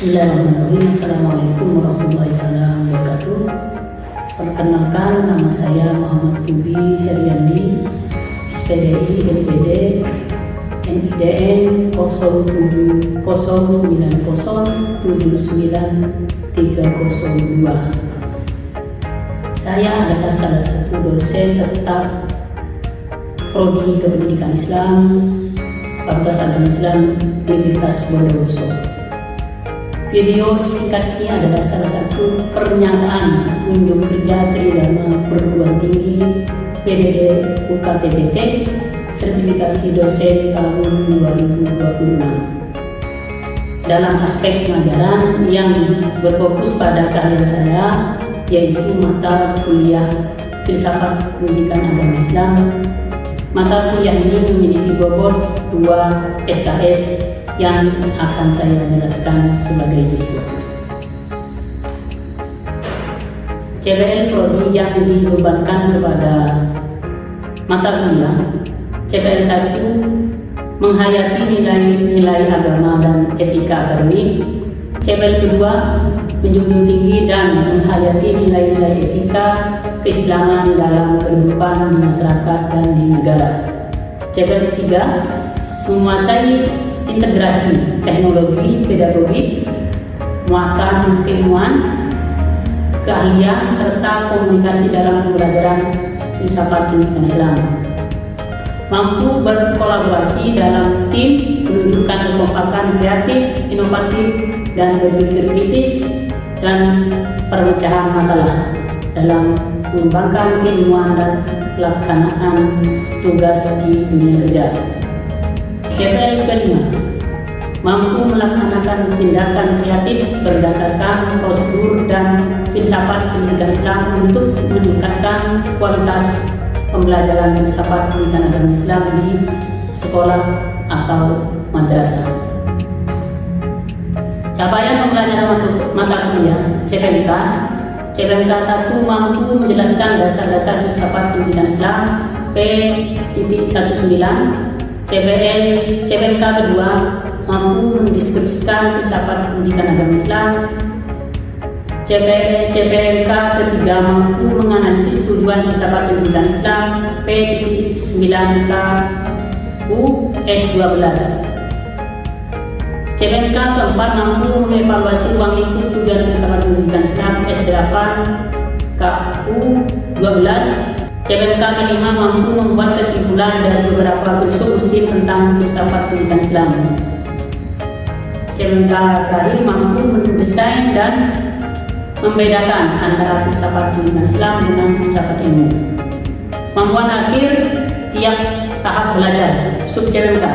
Bismillahirrahmanirrahim. Assalamualaikum warahmatullahi wabarakatuh. Perkenalkan, nama saya Muhammad Tubi Heriandi, SPDI LPD NIDN 0790790302. Saya adalah salah satu dosen tetap Prodi Kependidikan Islam Fakultas Agama Islam Universitas Bondowoso. Video singkat ini adalah salah satu pernyataan kunjung kerja Tridharma Perguruan Tinggi PDD UKTBT sertifikasi dosen tahun 2026 dalam aspek pengajaran yang berfokus pada karya saya, yaitu mata kuliah Filsafat Pendidikan Agama Islam. Mata kuliah ini memiliki bobot 2 SKS yang akan saya jelaskan sebagai berikut. CPL Prodi yang dibebankan kepada mata kuliah CPL 1 menghayati nilai-nilai agama dan etika akademik. CPL kedua menjunjung tinggi dan menghayati nilai-nilai etika keislaman dalam kehidupan di masyarakat dan di negara. CPL ketiga menguasai integrasi teknologi pedagogik, muatan keilmuan, keahlian, serta komunikasi dalam pembelajaran filsafat pendidikan Islam. Mampu berkolaborasi dalam tim, menunjukkan kekompakan kreatif, inovatif, dan berpikir kritis dan pemecahan masalah dalam mengembangkan keilmuan dan pelaksanaan tugas di dunia kerja. CPL kelima mampu melaksanakan tindakan kreatif berdasarkan prosedur dan filsafat pendidikan Islam untuk meningkatkan kualitas pembelajaran filsafat pendidikan agama Islam di sekolah atau madrasah. Capaian pembelajaran mata kuliah CPNK 1 mampu menjelaskan dasar-dasar filsafat pendidikan Islam P.19. CPNK kedua mampu mendeskripsikan filsafat pendidikan agama Islam. CPNK ketiga mampu menganalisis tujuan filsafat pendidikan Islam P.9KU S12. CPNK keempat mampu mengevaluasi ruang lingkup tujuan filsafat pendidikan Islam S8KU 12. CPNK kelima mampu membuat kesimpulan dari beberapa filsuf muslim tentang filsafat pendidikan Islam. CPNK terakhir mampu mendesain dan membedakan antara filsafat pendidikan Islam dengan filsafat ilmu. Kemampuan akhir tiap tahap belajar. Sub CPNK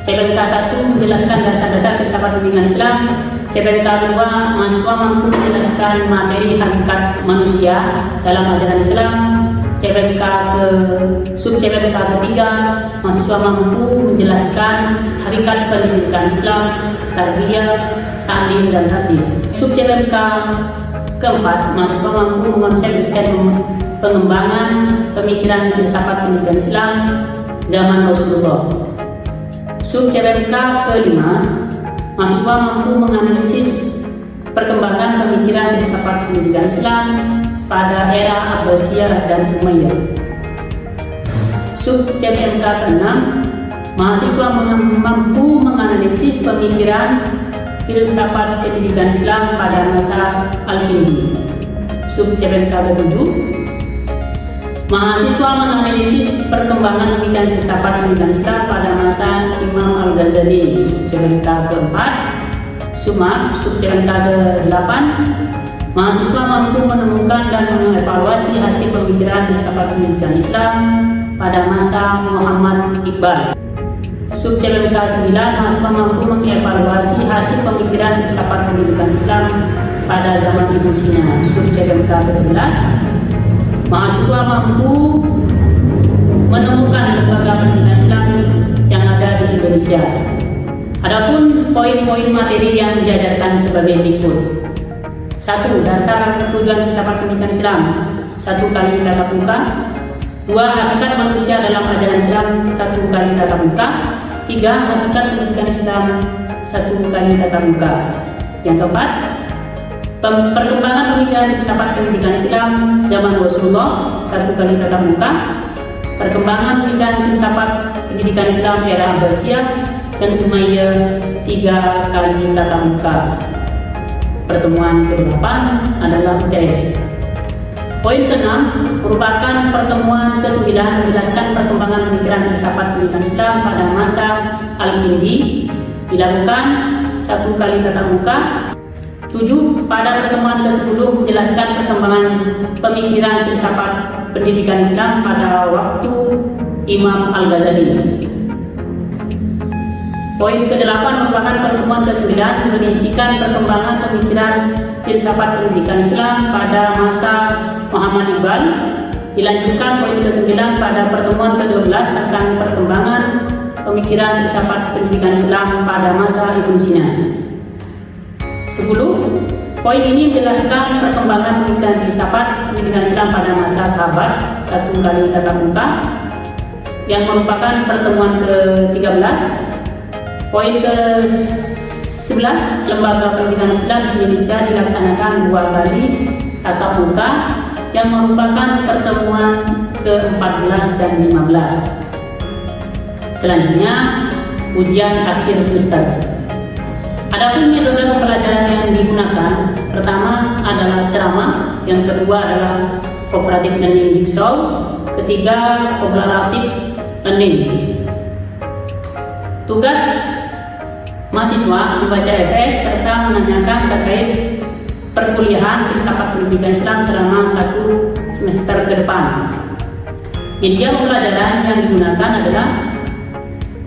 1 menjelaskan dasar-dasar filsafat pendidikan Islam. CPNK kedua, mahasiswa mampu menjelaskan materi hakikat manusia dalam ajaran Islam. Sub CPNK ketiga, mahasiswa mampu menjelaskan hakikat pendidikan Islam, tarbiyah, ta'lim, dan takdir. Sub CPNK keempat, mahasiswa mampu mengonsep desain pengembangan pemikiran filsafat pendidikan Islam zaman Rasulullah. Sub CPNK kelima, mahasiswa mampu menganalisis perkembangan pemikiran filsafat pendidikan Islam pada era Abbasiyah dan Umayyah. Sub CPNK ke-6, mahasiswa mampu menganalisis pemikiran filsafat pendidikan Islam pada masa Al-Kindi. Sub CPNK ke-7, mahasiswa menganalisis perkembangan pemikiran filsafat pendidikan Islam pada masa Imam Al-Ghazali. Sub CPNK ke-4, Sub CPNK ke-8, mahasiswa mampu menemukan dan mengevaluasi hasil pemikiran filsafat pendidikan Islam pada masa Muhammad Iqbal. Sub CPNK 9, mahasiswa mampu mengevaluasi hasil pemikiran filsafat pendidikan Islam pada zaman Ibnu Sina. Sub CPNK ke-11, mahasiswa mampu menemukan lembaga pendidikan Islam yang ada di Indonesia. Adapun poin-poin materi yang diajarkan sebagai berikut. 1. Dasar tujuan filsafat pendidikan Islam. 1 kali tatap muka. 2. Hakikat manusia dalam ajaran Islam. 1 kali tatap muka. 3. Hakikat pendidikan Islam 1 kali tatap muka. Yang keempat, perkembangan pemikiran filsafat pendidikan Islam zaman Rasulullah 1 kali tatap muka. Perkembangan pemikiran filsafat pendidikan Islam era Abbasiyah dan Umayyah 3 kali tatap muka. Pertemuan ke-8 adalah UTS. Poin ke-6 merupakan pertemuan ke-9 menjelaskan perkembangan pemikiran filsafat pendidikan Islam pada masa Al-Kindi, dilakukan 1 kali tatap muka. 7. Pada pertemuan ke-10 menjelaskan perkembangan pemikiran filsafat pendidikan Islam pada waktu Imam Al-Ghazali. Poin ke-8 merupakan pertemuan ke-9 berisikan perkembangan pemikiran filsafat pendidikan Islam pada masa Muhammad Iqbal. Dilanjutkan poin ke-9 pada pertemuan ke-12 tentang perkembangan pemikiran filsafat pendidikan Islam pada masa Ibnu Sina. 10. Poin ini menjelaskan perkembangan pemikiran filsafat pendidikan Islam pada masa sahabat 1 kali tatap muka, yang merupakan pertemuan ke-13. Poin ke-11, lembaga pendidikan Islam di Indonesia dilaksanakan 2 kali tatap muka, yang merupakan pertemuan ke-14 dan 15. Selanjutnya, ujian akhir semester. Adapun metode pembelajaran yang digunakan, pertama adalah ceramah, yang kedua adalah cooperative learning jigsaw, ketiga cooperative learning. Tugas mahasiswa membaca FS serta menanyakan terkait perkuliahan filsafat pendidikan Islam selama 1 semester ke depan. Media pembelajaran yang digunakan adalah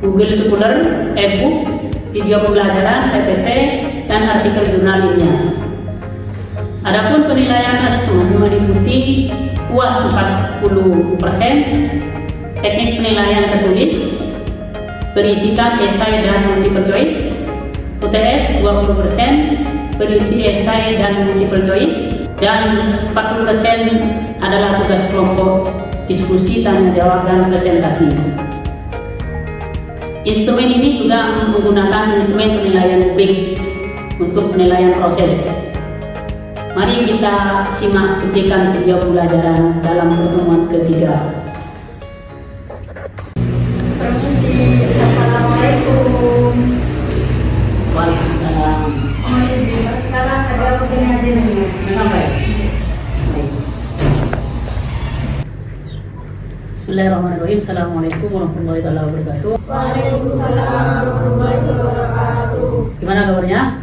Google Scholar, e-book, video pembelajaran, PPT, dan artikel jurnal ilmiah. Adapun penilaian asesmen meliputi UAS 40%, teknik penilaian tertulis, berisikan esai dan multiple choice, UTS 20%, berisi esai dan multiple choice, dan 40% adalah tugas kelompok, diskusi, tanya jawab, dan presentasi. Instrumen ini juga menggunakan instrumen penilaian publik untuk penilaian proses. Mari kita simak petikan video pembelajaran dalam pertemuan ketiga. Permisi, Assalamualaikum. Waalaikumsalam. Sekarang ada ujian aja nih. Kenapa ya? Bismillahirrahmanirrahim. Assalamualaikum warahmatullahi wabarakatuh. Waalaikumsalam warahmatullahi wabarakatuh. Gimana kabarnya?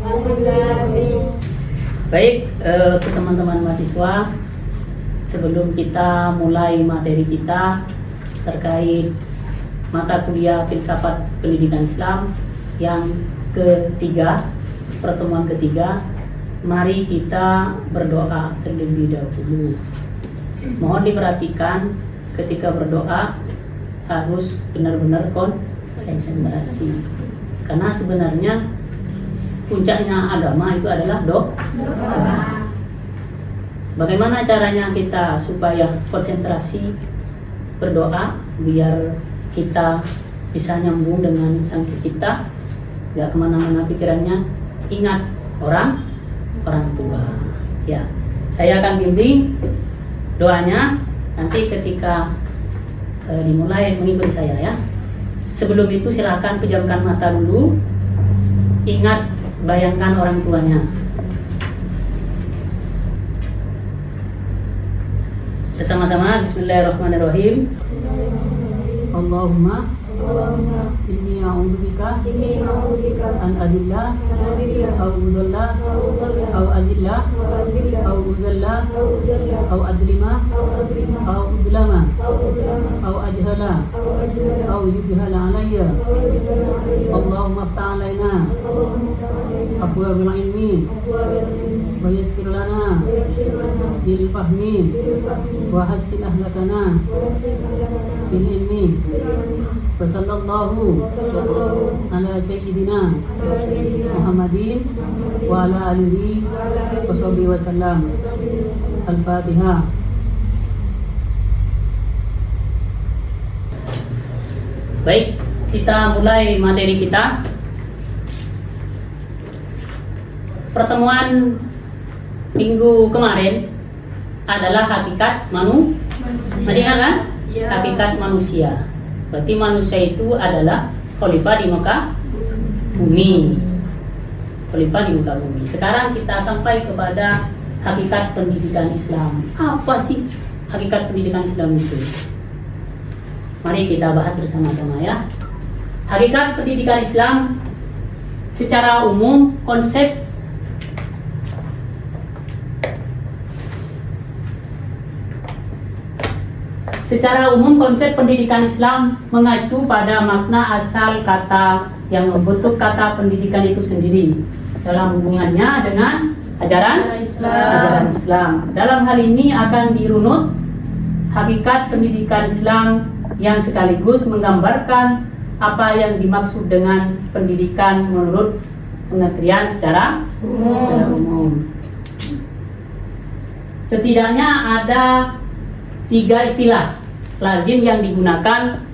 Alhamdulillah. Baik, teman-teman mahasiswa, sebelum kita mulai materi kita terkait mata kuliah filsafat pendidikan Islam yang ketiga, pertemuan ketiga, mari kita berdoa terlebih dahulu. Mohon diperhatikan ketika berdoa harus benar-benar konsentrasi, karena sebenarnya puncaknya agama itu adalah doa. Bagaimana caranya kita supaya konsentrasi berdoa biar kita bisa nyambung dengan Sang Pencipta, gak kemana-mana pikirannya, ingat orang tua. Ya, saya akan bimbing doanya nanti ketika dimulai mengikuti saya ya. Sebelum itu silakan pejamkan mata dulu, ingat, bayangkan orang tuanya. Bersama-sama, Bismillahirrahmanirrahim. Allahumma inni a'udzubika an adilla au udalla au azilla au udalla au adlima au udlama au ajhala au yujhala alayya. Allahumma aftah alaina abwaabal ilmi wa yassir lana bil fahmi wa hassin ahlakana bil ilmi. Wassallallahu ala sayyidina Muhammadin wa ala alihi wa sahbihi wa sallam. Al-Fatihah. Baik, kita mulai materi kita. pertemuan minggu kemarin adalah hakikat masih ingat kan? Iya. Hakikat manusia. Berarti manusia itu adalah khalifah di muka bumi. Khalifah di muka bumi. Sekarang kita sampai kepada hakikat pendidikan Islam. Apa sih hakikat pendidikan Islam itu? Mari kita bahas bersama-sama ya. Hakikat pendidikan Islam secara umum konsep pendidikan Islam mengacu pada makna asal kata yang membentuk kata pendidikan itu sendiri dalam hubungannya dengan ajaran Islam. Dalam hal ini akan dirunut hakikat pendidikan Islam yang sekaligus menggambarkan apa yang dimaksud dengan pendidikan menurut pengertian secara umum. Setidaknya ada 3 istilah lazim yang digunakan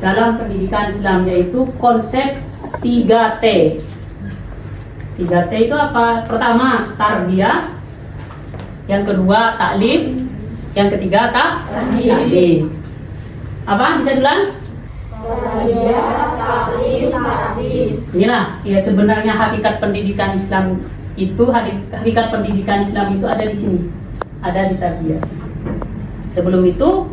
dalam pendidikan Islam, yaitu konsep 3T. 3T itu apa? Pertama, tarbiyah. Yang kedua, taklim. Yang ketiga, taklim. Apa? Bisa diulang? Inilah ya sebenarnya hakikat pendidikan Islam itu, hakikat pendidikan Islam itu ada di sini, ada di tarbiyah. Sebelum itu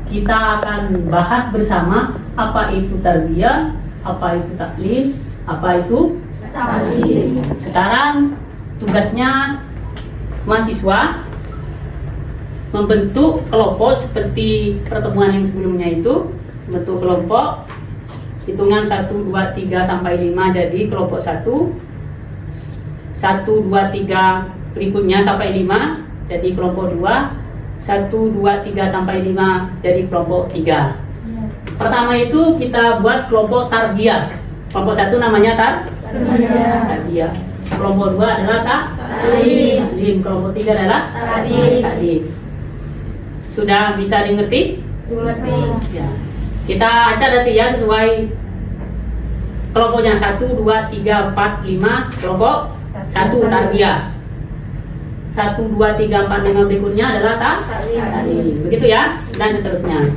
kita akan bahas bersama apa itu tarbiyah, apa itu taklim, apa itu taklim. Sekarang tugasnya mahasiswa membentuk kelompok seperti pertemuan yang sebelumnya itu. Bentuk kelompok hitungan 1, 2, 3 sampai 5 jadi kelompok 1. 1, 2, 3 berikutnya sampai 5 jadi kelompok 2. 1, 2, 3 sampai 5 jadi kelompok 3. Pertama itu kita buat kelompok tarbiyah. Kelompok 1 namanya tarbiyah. Kelompok 2 adalah taklim. Kelompok 3 adalah taklim. Sudah bisa dimengerti? Ya. Kita acak nanti ya sesuai kelompoknya 1, 2, 3, 4, 5. Kelompok 1 tarbiyah. 1, 2, 3, 4, 5 berikutnya adalah taklim. Begitu ya, dan seterusnya.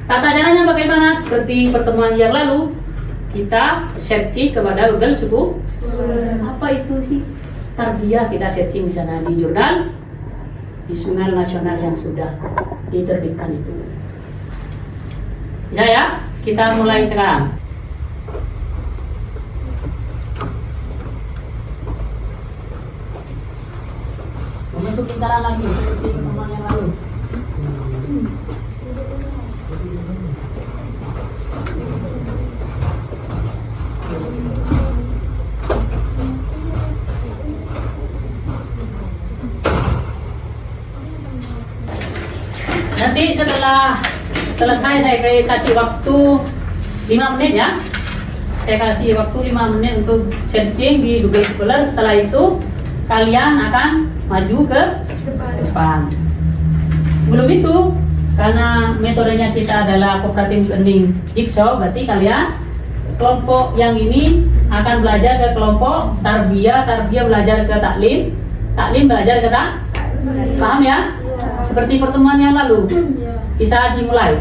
Tata caranya bagaimana? Seperti pertemuan yang lalu, kita searching kepada Google suku. Apa itu sih tarbiyah? Kita searching di sana di jurnal, di jurnal nasional yang sudah diterbitkan itu. Bisa ya? Kita mulai sekarang. Membentuk lingkaran lagi seperti pertemuan yang lalu. Nanti setelah selesai saya kasih waktu 5 menit ya. Saya kasih waktu 5 menit untuk searching di Google Scholar. Setelah itu kalian akan maju ke depan. Sebelum itu, karena metodenya kita adalah cooperative learning jigsaw, berarti kalian kelompok yang ini akan belajar ke kelompok tarbiyah, tarbiyah belajar ke taklim, taklim belajar ke paham ya? Seperti pertemuan yang lalu. Bisa dimulai.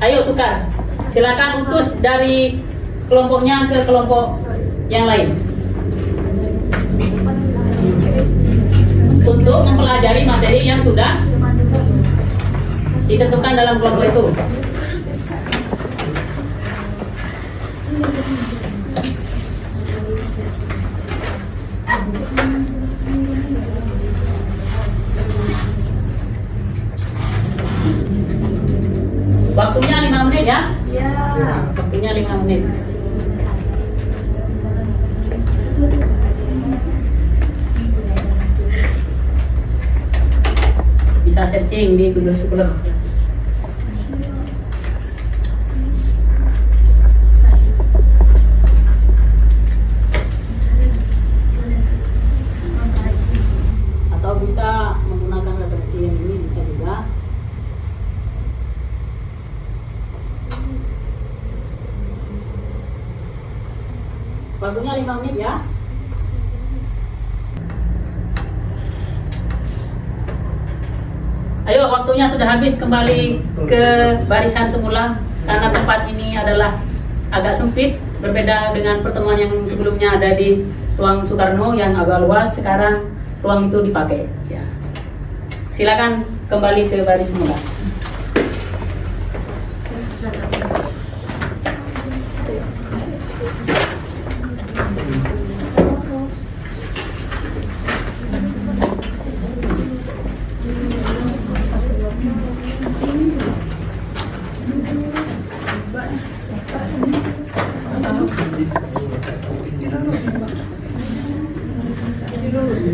Ayo tukar. Silakan utus dari kelompoknya ke kelompok yang lain. Untuk mempelajari materi yang sudah ditentukan dalam kelompok itu. Waktunya 5 menit ya? Ya. Waktunya 5 menit. Bisa searching di Google Scholar. Atau bisa menggunakan referensi yang ini, bisa juga. Waktunya 5 menit ya. Ayo, waktunya sudah habis, kembali ke barisan semula karena tempat ini adalah agak sempit, berbeda dengan pertemuan yang sebelumnya ada di ruang Soekarno yang agak luas. Sekarang ruang itu dipakai. Ya. Silakan kembali ke baris semula.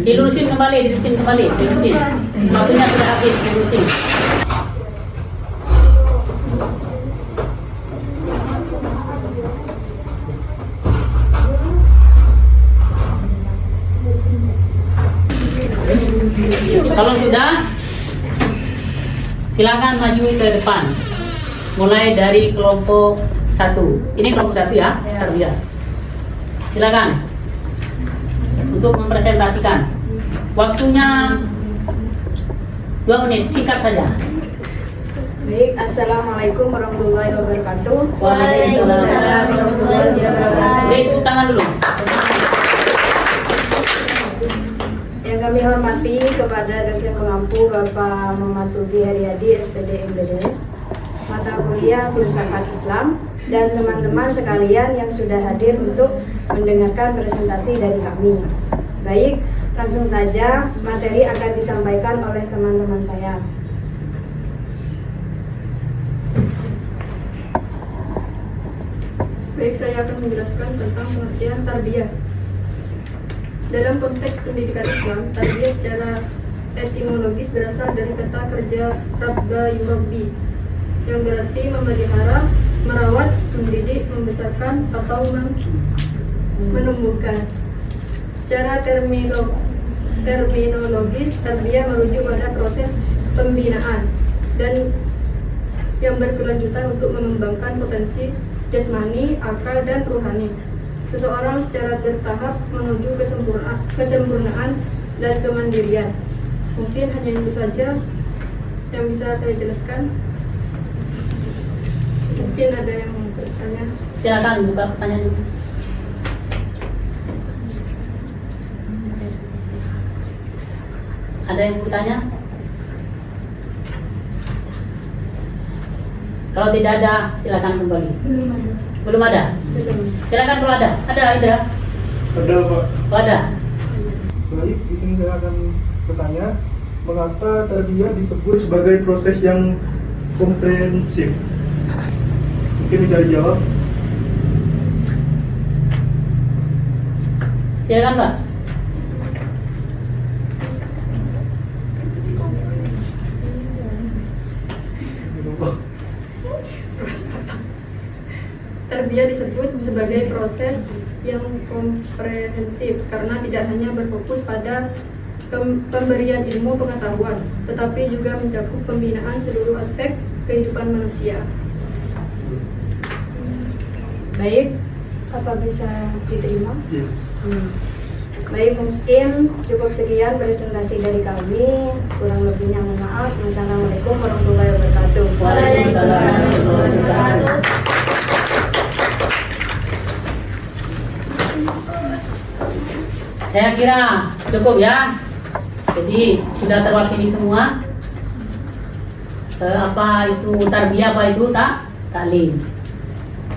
Dilurusin kembali. Dilurusin. Waktunya sudah habis, dilurusin. Kalau sudah, silakan maju ke depan. Mulai dari kelompok 1. Ini kelompok 1 ya, tarbiyah. Silakan untuk mempresentasikan. Waktunya 2 menit, singkat saja. Baik, Assalamualaikum warahmatullahi wabarakatuh. Waalaikumsalam warahmatullahi wabarakatuh. Baik, tepuk tangan dulu. Yang kami hormati kepada dosen pengampu Bapak Muhammad Tubi Haryadi, SPD MPD, mata kuliah Filsafat Islam, dan teman-teman sekalian yang sudah hadir untuk mendengarkan presentasi dari kami. Baik, langsung saja materi akan disampaikan oleh teman-teman saya. Baik, saya akan menjelaskan tentang pengertian tarbiyah. Dalam konteks pendidikan Islam, tarbiyah secara etimologis berasal dari kata kerja rabba yurabbi, yang berarti memelihara, merawat, mendidik, membesarkan, atau menumbuhkan. Secara terminologis, tarbiyah merujuk pada proses pembinaan dan yang berkelanjutan untuk mengembangkan potensi jasmani, akal, dan rohani seseorang secara bertahap menuju kesempurnaan dan kemandirian. Mungkin hanya itu saja yang bisa saya jelaskan. Mungkin ada yang mau bertanya. Silakan buka pertanyaan dulu. Ada yang bertanya? Kalau tidak ada, silakan kembali. Belum ada? Silakan kalau ada. Ada, Indra? Ada, Pak. Oh, ada. Baik, di sini saya akan bertanya, mengapa tarbiyah disebut sebagai proses yang komprehensif? Mungkin bisa dijawab. Silakan, Pak. Tarbiyah disebut sebagai proses yang komprehensif karena tidak hanya berfokus pada pemberian ilmu pengetahuan, tetapi juga mencakup pembinaan seluruh aspek kehidupan manusia. Baik, apa bisa diterima? Iya. Baik, mungkin cukup sekian presentasi dari kami. Kurang lebihnya mohon maaf. Wassalamualaikum warahmatullahi wabarakatuh. Waalaikumsalam warahmatullahi wabarakatuh. Saya kira cukup ya. Jadi sudah terwakili semua. Apa itu tarbiyah, apa itu taklim.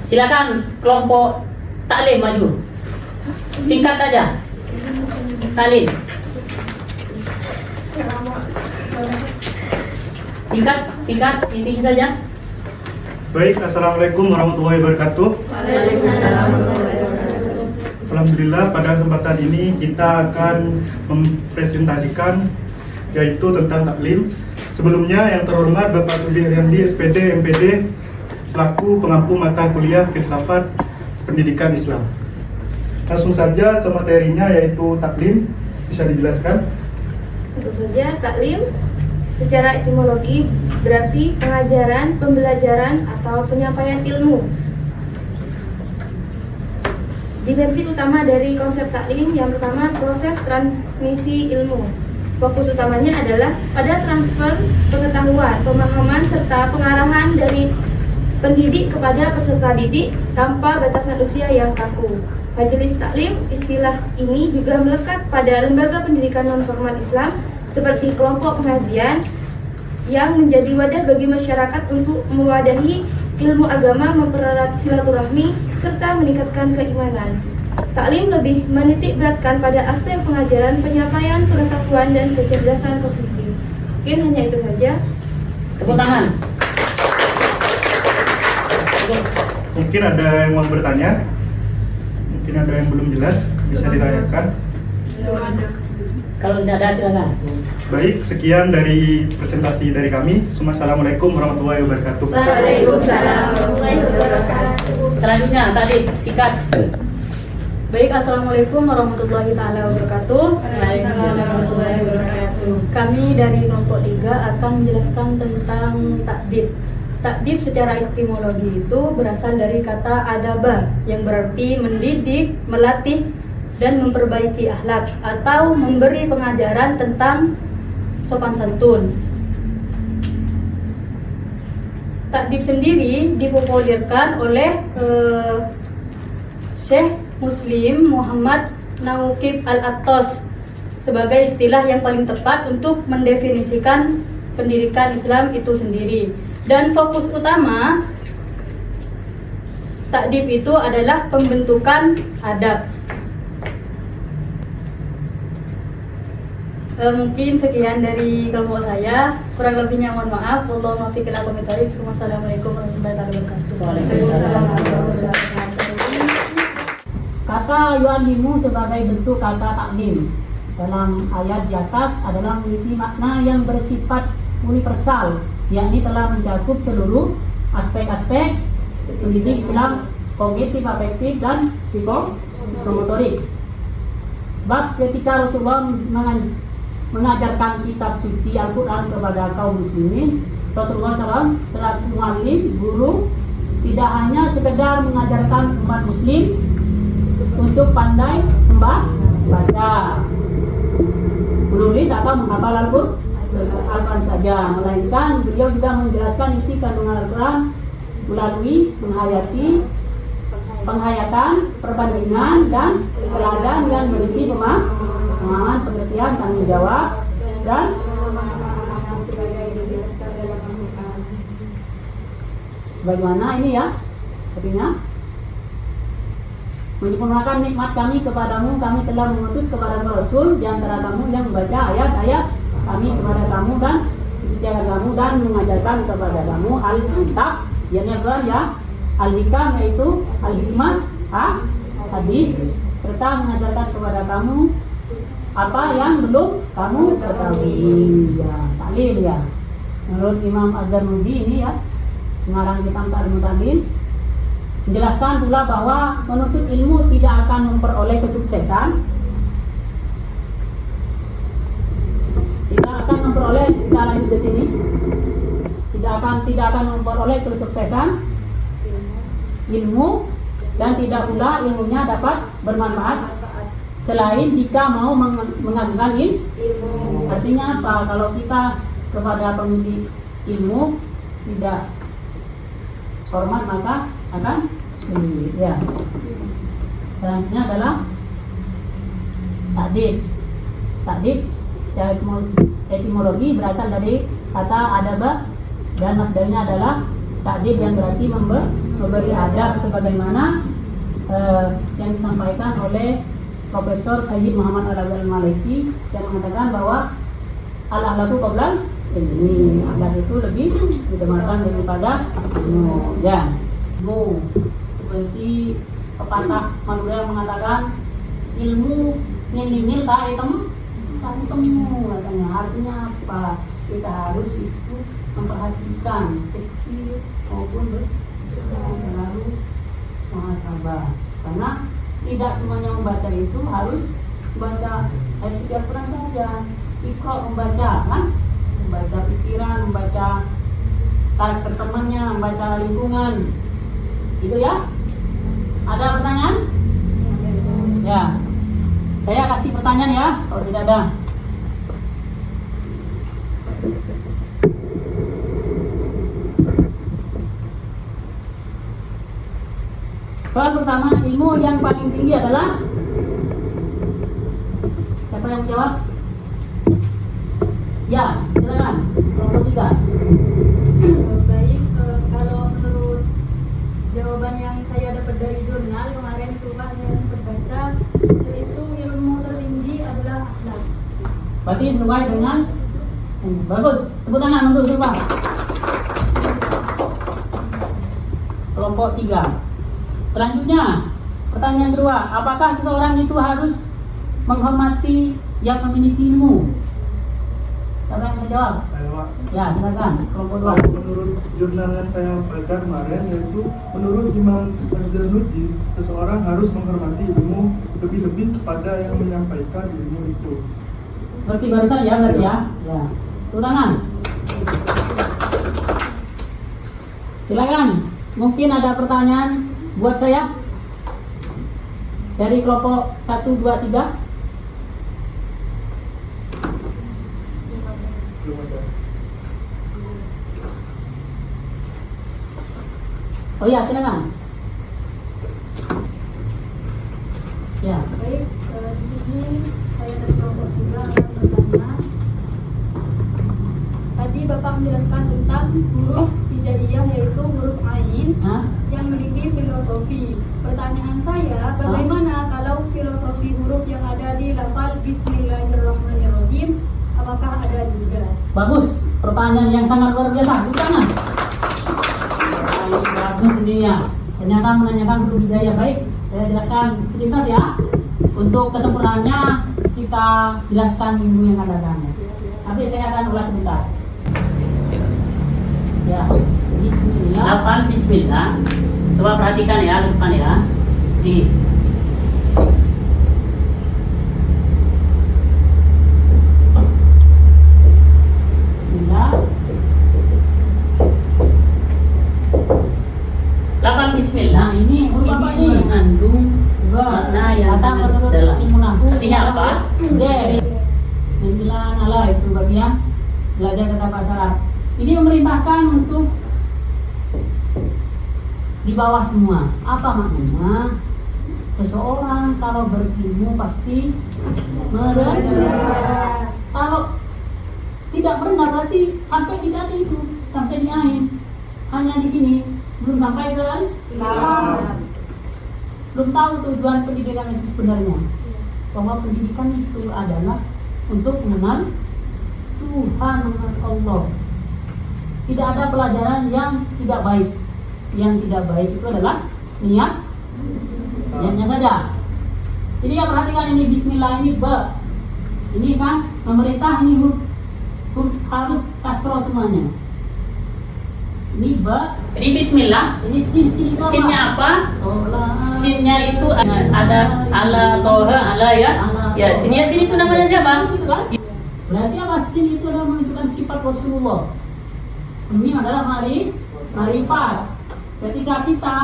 Silakan kelompok taklim maju. Singkat saja. Taklim. Singkat, intinya saja. Baik, Assalamualaikum warahmatullahi wabarakatuh. Waalaikumsalam. Alhamdulillah, pada kesempatan ini kita akan mempresentasikan yaitu tentang taklim. Sebelumnya yang terhormat Bapak Tubi Haryadi, SPD MPD, selaku pengampu mata kuliah Filsafat Pendidikan Islam. Langsung saja ke materinya, yaitu taklim. Bisa dijelaskan? Tentu saja, taklim secara etimologi berarti pengajaran, pembelajaran, atau penyampaian ilmu. Dimensi utama dari konsep taklim yang pertama proses transmisi ilmu. Fokus utamanya adalah pada transfer pengetahuan, pemahaman, serta pengarahan dari pendidik kepada peserta didik tanpa batasan usia yang kaku. Majelis Taklim, istilah ini juga melekat pada lembaga pendidikan non-formal Islam seperti kelompok pengajian yang menjadi wadah bagi masyarakat untuk mewadahi ilmu agama, mempererat silaturahmi, serta meningkatkan keimanan. Taklim lebih menitik beratkan pada aspek pengajaran, penyampaian, pengetahuan, dan kecerdasan kognitif. Mungkin hanya itu saja. Tepuk tangan. Mungkin ada yang mau bertanya, mungkin ada yang belum jelas, bisa ditanyakan. Belum ada. Kalau tidak ada silakan. Baik, sekian dari presentasi dari kami. Assalamualaikum warahmatullahi wabarakatuh. Waalaikumsalam warahmatullahi wabarakatuh. Selanjutnya tadi sikat. Baik, assalamualaikum warahmatullahi taala wabarakatuh. Waalaikumsalam warahmatullahi wabarakatuh. Kami dari kelompok 3 akan menjelaskan tentang takdib. Takdib secara etimologi itu berasal dari kata adaba yang berarti mendidik, melatih, dan memperbaiki akhlak atau memberi pengajaran tentang sopan santun. Takdib sendiri dipopulerkan oleh Syekh Muslim Muhammad Nauqib Al-Attas sebagai istilah yang paling tepat untuk mendefinisikan pendidikan Islam itu sendiri. Dan fokus utama takdib itu adalah pembentukan adab. Mungkin sekian dari kelompok saya. Kurang lebihnya mohon maaf. Wallahu muwaffiq ila aqwamit thoriq. Wassalamualaikum warahmatullahi wabarakatuh. Waalaikumsalam warahmatullahi wabarakatuh. Kata yu'allimu sebagai bentuk kata taklim dalam ayat di atas adalah memiliki makna yang bersifat universal, yakni telah mencakup seluruh aspek-aspek pendidik Islam, kognitif, afektif, dan psikomotorik. Sebab ketika Rasulullah mengajarkan kitab suci Al-Quran kepada kaum muslimin, Rasulullah SAW selaku muallim, guru, tidak hanya sekedar mengajarkan umat muslim untuk pandai membaca, menulis atau menghafal Al-Quran saja, melainkan beliau juga menjelaskan isi kandungan Al-Quran melalui penghayatan, perbandingan, dan teladan yang berisi pemahaman, pengertian, tanggung jawab, dan bagaimana ini ya artinya menyempurnakan nikmat kami kepadamu, kami telah mengutus kepada Rasul di antara kamu yang membaca ayat-ayat kami kepada kamu dan kesucian kamu dan mengajarkan kepada kamu al-kitab, yang ya al-hikam, yaitu al-hikmah, hadis, serta mengajarkan kepada kamu apa yang belum kamu ketahui. Ya, taklim ya. Menurut Imam Az-Zarnuji ini ya, pengarang kitab Taklim, menjelaskan pula bahwa menuntut ilmu tidak akan memperoleh kesuksesan, tidak akan memperoleh, kita lanjut ke sini, tidak akan memperoleh kesuksesan ilmu, dan tidak pula ilmunya dapat bermanfaat selain jika mau mengagungkan ilmu. Artinya apa? Kalau kita kepada pemilik ilmu tidak hormat, maka akan sulit ya. Selanjutnya adalah takdib. Takdib secara etimologi berasal dari kata adaba, dan masdarnya adalah takdib yang berarti memberi adab, sebagaimana yang disampaikan oleh Profesor Sayyid Muhammad Al-Maliki yang mengatakan bahwa al-akhlaqu qabla ilmi, akhlak itu lebih diutamakan daripada ilmu. Ya, ilmu seperti pepatah Madura yang mengatakan ilmu ningil tak temu katanya. Artinya apa? Kita harus itu memperhatikan kecil maupun besar, selalu muhasabah, karena tidak semuanya membaca itu harus membaca ayat setiap Quran saja. Iqra, membaca kan, membaca pikiran, membaca karakter temannya, membaca lingkungan, itu ya. Ada pertanyaan? Ya, saya kasih pertanyaan ya, kalau tidak ada. Soal pertama, ilmu yang paling tinggi adalah siapa yang menjawab? Ya, silakan. Kelompok 3. Baik, kalau menurut jawaban yang saya dapat dari jurnal kemarin itu Pak, saya sempat baca, yaitu ilmu tertinggi adalah akhlak. Berarti sesuai dengan bagus. Tepuk tangan untuk semua. Kelompok 3. Selanjutnya, pertanyaan kedua, apakah seseorang itu harus menghormati yang memiliki ilmu? Siapa yang bisa jawab? Saya Pak. Ya, silakan. Kelompok 2. Menurut jurnal yang saya baca kemarin, yaitu menurut Imam Az-Zarnuji, seseorang harus menghormati ilmu lebih-lebih kepada yang menyampaikan ilmu itu. Seperti barusan ya, berarti ya. Ya. Tepuk tangan. Silakan. Mungkin ada pertanyaan buat saya dari kelompok 1, 2, 3. Belum ada. Oh ya, silakan. Ya. Baik, di sini saya dari kelompok 3 akan bertanya. Tadi Bapak menjelaskan tentang huruf hijaiyah, yaitu huruf ain Hah? yang memiliki filosofi. Pertanyaan saya, bagaimana kalau filosofi huruf yang ada di lafal Bismillahirrahmanirrahim, apakah ada juga? Bagus. Pertanyaan yang sangat luar biasa. Tepuk tangan. Bagus ini ya. Ternyata menanyakan huruf hijaiyah. Baik, saya jelaskan sekilas ya. Untuk kesempurnaannya kita jelaskan minggu yang akan datang. Nanti saya akan ulas sebentar. Ya, Bismillah. Lafal Bismillah. Coba perhatikan ya, depan ya. Di Bismillah. Lafal Bismillah ini mengandung makna yang sangat dalam. Artinya apa? Sembilan ala itu bagian belajar kata bahasa Arab. Ini memerintahkan untuk di bawah semua. Apa maknanya? Seseorang kalau berilmu pasti merendah. Kalau tidak merendah berarti sampai di tadi itu, sampai di akhir. Hanya di sini belum sampai ke belum tahu tujuan pendidikan itu sebenarnya. Bahwa pendidikan itu adalah untuk mengenal Tuhan, mengenal Allah. Tidak ada pelajaran yang tidak baik. Yang tidak baik itu adalah niatnya saja. Jadi ya perhatikan ini Bismillah ini ba. Ini kan pemerintah ini huruf harus kasroh semuanya. Ini ba. Ini Bismillah. Ini sin itu apa? Sinnya apa? Sinnya itu ada ala toha ala ya. Ya sinnya sin itu namanya siapa? Berarti apa? Sin itu adalah menunjukkan sifat Rasulullah. Ini adalah marifat. Ketika kita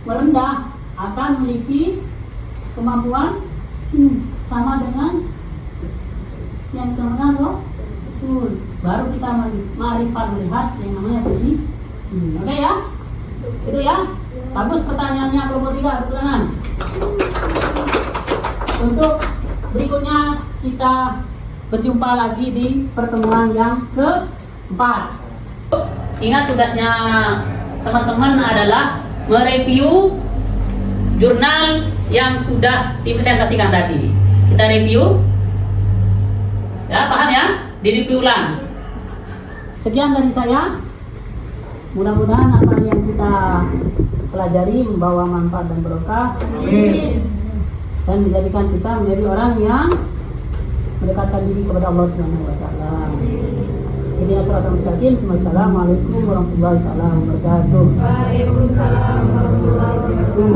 merendah akan memiliki kemampuan sama dengan yang terkenal Rasul. Baru kita marifat melihat yang namanya tadi. Oke ya? Itu ya? Bagus pertanyaannya kelompok 3, pertanyaan. Untuk berikutnya kita berjumpa lagi di pertemuan yang keempat. Ingat tugasnya teman-teman adalah mereview jurnal yang sudah dipresentasikan tadi. Kita review. Ya, paham ya? Direview ulang. Sekian dari saya. Mudah-mudahan apa yang kita pelajari membawa manfaat dan berkah. Amin. Dan menjadikan kita menjadi orang yang mendekatkan diri kepada Allah Subhanahu wa taala. Jadi assalamualaikum warahmatullahi wabarakatuh. Waalaikumsalam warahmatullahi wabarakatuh.